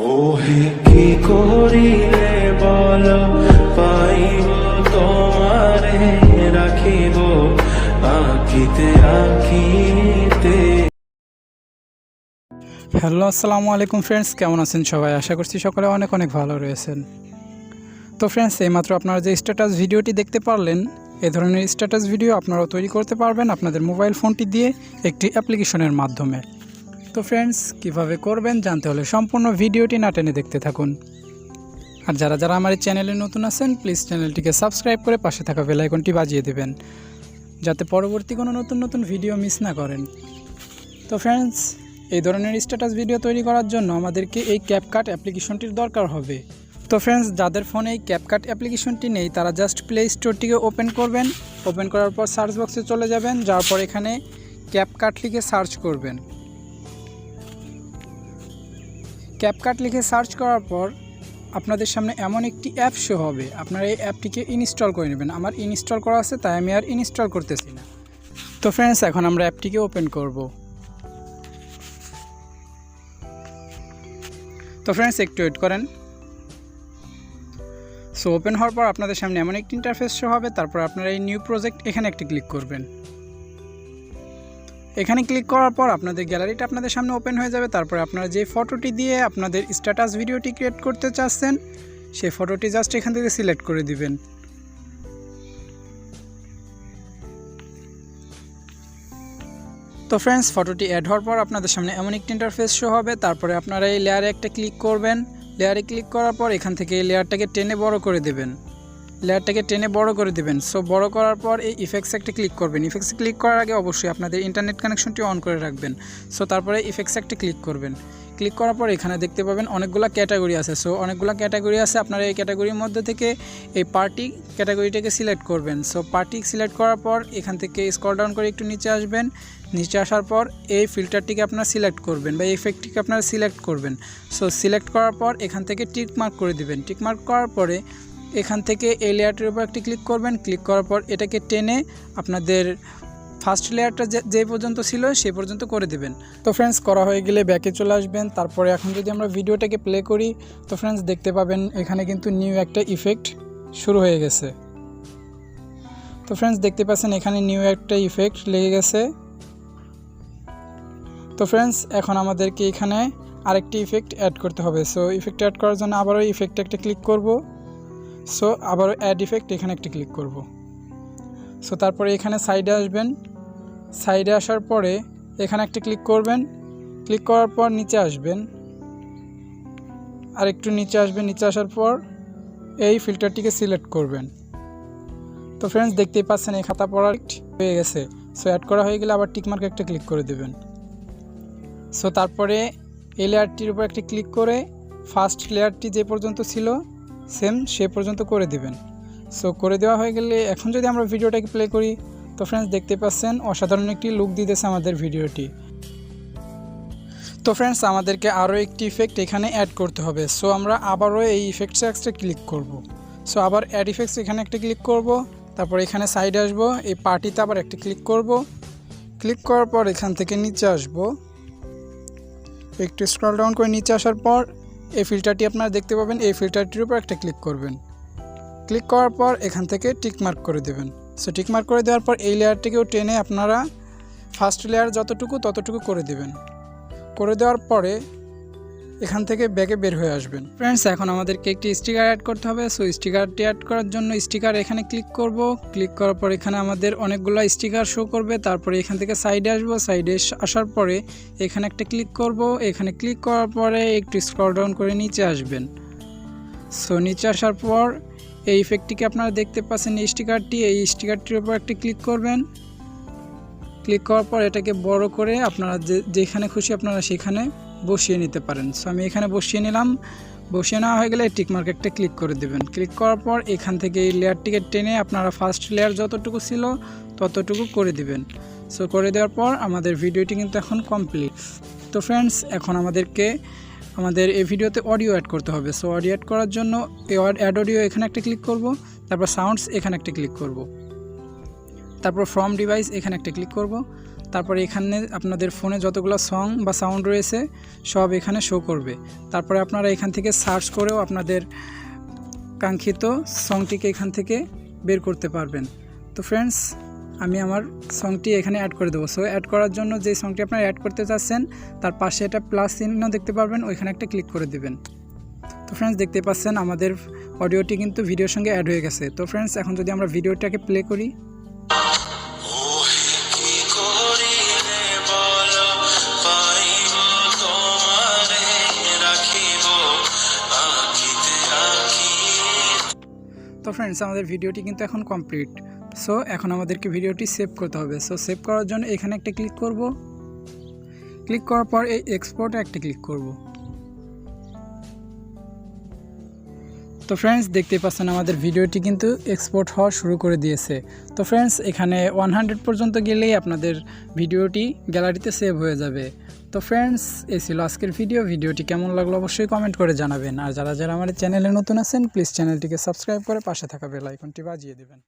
ওহে কি করিলে বল পাইব তোমারে রাখিব আঁকিতে আঁকিতে। হ্যালো, আসসালামু আলাইকুম ফ্রেন্ডস, কেমন আছেন সবাই? আশা করছি সকলে অনেক অনেক ভালো রয়েছেন। তো ফ্রেন্ডস, এইমাত্র আপনারা যে স্ট্যাটাস ভিডিওটি দেখতে পারলেন, এই ধরনের স্ট্যাটাস ভিডিও আপনারাও তৈরি করতে পারবেন আপনাদের মোবাইল ফোনটি দিয়ে একটি অ্যাপ্লিকেশনের মাধ্যমে। তো ফ্রেন্ডস, কিভাবে করবেন জানতে হলে সম্পূর্ণ ভিডিওটি না টেনে দেখতে থাকুন। আর যারা যারা আমার এই চ্যানেলে নতুন আছেন, প্লিজ চ্যানেলটিকে সাবস্ক্রাইব করে পাশে থাকা বেল আইকনটি বাজিয়ে দেবেন, যাতে পরবর্তী কোনো নতুন নতুন ভিডিও মিস না করেন। তো ফ্রেন্ডস, এই ধরনের স্ট্যাটাস ভিডিও তৈরি করার জন্য আমাদেরকে এই ক্যাপকাট অ্যাপ্লিকেশনটির দরকার হবে। তো ফ্রেন্ডস, যাদের ফোনে এই ক্যাপকাট অ্যাপ্লিকেশনটি নেই তারা জাস্ট প্লে স্টোরটিকে ওপেন করবেন। ওপেন করার পর সার্চ বক্সে চলে যাবেন, যাওয়ার পর এখানে ক্যাপকাট লিখে সার্চ করবেন। ক্যাপকাট লিখে সার্চ করার পর আপনাদের সামনে এমন একটি অ্যাপ শো হবে, আপনারা এই অ্যাপটিকে ইনস্টল করে নেবেন। আমার ইনস্টল করা আছে, তাই আমি আর ইনস্টল করতেছি না। তো ফ্রেন্ডস, এখন আমরা অ্যাপটিকে ওপেন করব। তো ফ্রেন্ডস, একটু ওয়েট করেন। সো ওপেন হওয়ার পর আপনাদের সামনে এমন একটি ইন্টারফেস শো হবে। তারপর আপনারা এই নিউ প্রজেক্ট এখানে একটি ক্লিক করবেন। এখানে ক্লিক করার পর আপনাদের গ্যালারিটা আপনাদের সামনে ওপেন হয়ে যাবে। তারপর আপনারা যে ফটোটি দিয়ে আপনাদের স্ট্যাটাস ভিডিওটি ক্রিয়েট করতে চাচ্ছেন, সেই ফটোটি জাস্ট এখান থেকে সিলেক্ট করে দিবেন। তো ফ্রেন্ডস, ফটোটি অ্যাড হওয়ার পর আপনাদের সামনে এমন একটি ইন্টারফেস শো হবে। তারপরে আপনারা এই লেয়ারে একটা ক্লিক করবেন। লেয়ারে ক্লিক করার পর এখান থেকে এই লেয়ারটাকে টেনে বড় করে দেবেন। সো বড় করার পর এই ইফেক্টস একটা ক্লিক করবেন। ইফেক্টসে ক্লিক করার আগে অবশ্যই আপনাদের ইন্টারনেট কানেকশনটি অন করে রাখবেন। সো তারপরে ইফেক্টস একটা ক্লিক করবেন। ক্লিক করার পর এখানে দেখতে পাবেন অনেকগুলো ক্যাটাগরি আছে। সো অনেকগুলো ক্যাটাগরি আছে, আপনারা এই ক্যাটাগরির মধ্যে থেকে এই পার্টি ক্যাটাগরিটাকে সিলেক্ট করবেন। সো পার্টি সিলেক্ট করার পর এখান থেকে স্ক্রল ডাউন করে একটু নিচে আসবেন। নিচে আসার পর এই ফিল্টারটিকে আপনারা সিলেক্ট করবেন বা এই ইফেক্টটিকে আপনারা সিলেক্ট করবেন। সো সিলেক্ট করার পর এখান থেকে টিক মার্ক করে দিবেন। টিক মার্ক করার পরে এখান থেকে এই লেয়ারটির উপর একটি ক্লিক করবেন। ক্লিক করার পর এটাকে টেনে আপনাদের ফার্স্ট লেয়ারটা যে পর্যন্ত ছিল সেই পর্যন্ত করে দেবেন। তো ফ্রেন্ডস, করা হয়ে গেলে ব্যাকে চলে আসবেন। তারপরে এখন যদি আমরা ভিডিওটাকে প্লে করি, তো ফ্রেন্ডস দেখতে পাবেন এখানে কিন্তু নিউ একটা ইফেক্ট শুরু হয়ে গেছে। তো ফ্রেন্ডস দেখতে পাচ্ছেন এখানে নিউ একটা ইফেক্ট লেগে গেছে। তো ফ্রেন্ডস, এখন আমাদেরকে এখানে আরেকটি ইফেক্ট অ্যাড করতে হবে। সো ইফেক্ট অ্যাড করার জন্য আবারও ইফেক্ট একটা ক্লিক করব। সো আবারও অ্যাড ইফেক্ট এখানে একটা ক্লিক করব। সো তারপরে এখানে সাইডে আসবেন। সাইডে আসার পরে এখানে একটা ক্লিক করবেন। ক্লিক করার পর নিচে আসবেন, আর একটু নিচে আসবেন। নিচে আসার পর এই ফিল্টারটিকে সিলেক্ট করবেন। তো ফ্রেন্ডস দেখতেই পাচ্ছেন এই খাতা পড়া হয়ে গেছে। সো অ্যাড করা হয়ে গেলে আবার টিকমার্ক একটা ক্লিক করে দেবেন। সো তারপরে এই লেয়ারটির উপর একটা ক্লিক করে ফার্স্ট লেয়ারটি যে পর্যন্ত ছিল সেম সে পর্যন্ত করে দিবেন। সো করে দেওয়া হয়ে গেলে এখন যদি আমরা ভিডিওটাকে প্লে করি, তো ফ্রেন্ডস দেখতে পাচ্ছেন অসাধারণ একটি লুক দিতেছে আমাদের ভিডিওটি। তো ফ্রেন্ডস, আমাদেরকে আরও একটি ইফেক্ট এখানে অ্যাড করতে হবে। সো আমরা আবারও এই ইফেক্টসে একটা ক্লিক করব। সো আবার অ্যাড ইফেক্টস এখানে একটা ক্লিক করব। তারপর এখানে সাইডে আসবো, এই পার্টিতে আবার একটা ক্লিক করব। ক্লিক করার পর এখান থেকে নিচে আসব, একটু স্ক্রল ডাউন করে নিচে আসার পর এই ফিল্টারটি আপনারা দেখতে পাবেন। এই ফিল্টারটির উপর একটা ক্লিক করবেন। ক্লিক করার পর এখান থেকে টিক মার্ক করে দেবেন। সো টিক মার্ক করে দেওয়ার পর এই লেয়ারটিকেও টেনে আপনারা ফার্স্ট লেয়ার ততটুকু করে দেবেন। করে দেওয়ার পরে এখান থেকে ব্যাকে বের হয়ে আসবেন। ফ্রেন্ডস, এখন আমাদেরকে একটি স্টিকার অ্যাড করতে হবে। সো স্টিকারটি অ্যাড করার জন্য স্টিকার এখানে ক্লিক করব। ক্লিক করার পর এখানে আমাদের অনেকগুলো স্টিকার শো করবে। তারপরে এখান থেকে সাইডে আসবো। সাইডে আসার পরে এখানে একটা ক্লিক করব। এখানে ক্লিক করার পরে একটু স্ক্রল ডাউন করে নিচে আসবেন। সো নিচে আসার পর এই ইফেক্টটিকে আপনারা দেখতে পাচ্ছেন, এই স্টিকারটির উপর একটা ক্লিক করবেন। ক্লিক করার পর এটাকে বড় করে আপনারা যেখানে খুশি আপনারা সেখানে বসিয়ে নিতে পারেন। সো আমি এখানে বসিয়ে নিলাম। বসিয়ে নেওয়া হয়ে গেলে টিকমার্ক একটা ক্লিক করে দেবেন। ক্লিক করার পর এখান থেকে এই লেয়ারটিকে টেনে আপনারা ফার্স্ট লেয়ার যতটুকু ছিল ততটুকু করে দিবেন। সো করে দেওয়ার পর আমাদের ভিডিওটি কিন্তু এখন কমপ্লিট। তো ফ্রেন্ডস, এখন আমাদের এই ভিডিওতে অডিও অ্যাড করতে হবে। সো অডিও অ্যাড করার জন্য এই অ্যাড অডিও এখানে একটা ক্লিক করব। তারপর সাউন্ডস এখানে একটা ক্লিক করব। তারপর ফ্রম ডিভাইস এখানে একটা ক্লিক করব। তারপরে এখানে আপনাদের ফোনে যতগুলো সং বা সাউন্ড রয়েছে সব এখানে শো করবে। তারপরে আপনারা এখান থেকে সার্চ করেও আপনাদের কাঙ্ক্ষিত সংটিকে এখান থেকে বের করতে পারবেন। তো ফ্রেন্ডস, আমি আমার সংটি এখানে অ্যাড করে দেবো। সো অ্যাড করার জন্য যে সংটি আপনারা অ্যাড করতে চাচ্ছেন তার পাশে একটা প্লাস চিহ্ন দেখতে পারবেন, ওইখানে একটা ক্লিক করে দেবেন। তো ফ্রেন্ডস, দেখতে পাচ্ছেন আমাদের অডিওটি কিন্তু ভিডিওর সঙ্গে অ্যাড হয়ে গেছে। তো ফ্রেন্ডস, এখন যদি আমরা ভিডিওটাকে প্লে করি, তো ফ্রেন্ডস আমাদের ভিডিওটি কিন্তু এখন কমপ্লিট। সো এখন আমাদেরকে ভিডিওটি সেভ করতে হবে। সো সেভ করার জন্য এখানে একটা ক্লিক করব। ক্লিক করার পর এই এক্সপোর্টে একটা ক্লিক করব। তো ফ্রেন্ডস, দেখতে পাচ্ছেন আমাদের ভিডিওটি কিন্তু এক্সপোর্ট হওয়া শুরু করে দিয়েছে। তো ফ্রেন্ডস, এখানে 100 পর্যন্ত গেলেই আপনাদের ভিডিওটি গ্যালারিতে সেভ হয়ে যাবে। তো ফ্রেন্ডস, এই ছিল আজকের ভিডিওটি কেমন লাগলো অবশ্যই কমেন্ট করে জানাবেন। আর যারা আমার চ্যানেলে নতুন আছেন প্লিজ চ্যানেলটিকে সাবস্ক্রাইব করে পাশে থাকা বেল আইকনটি বাজিয়ে দেবেন।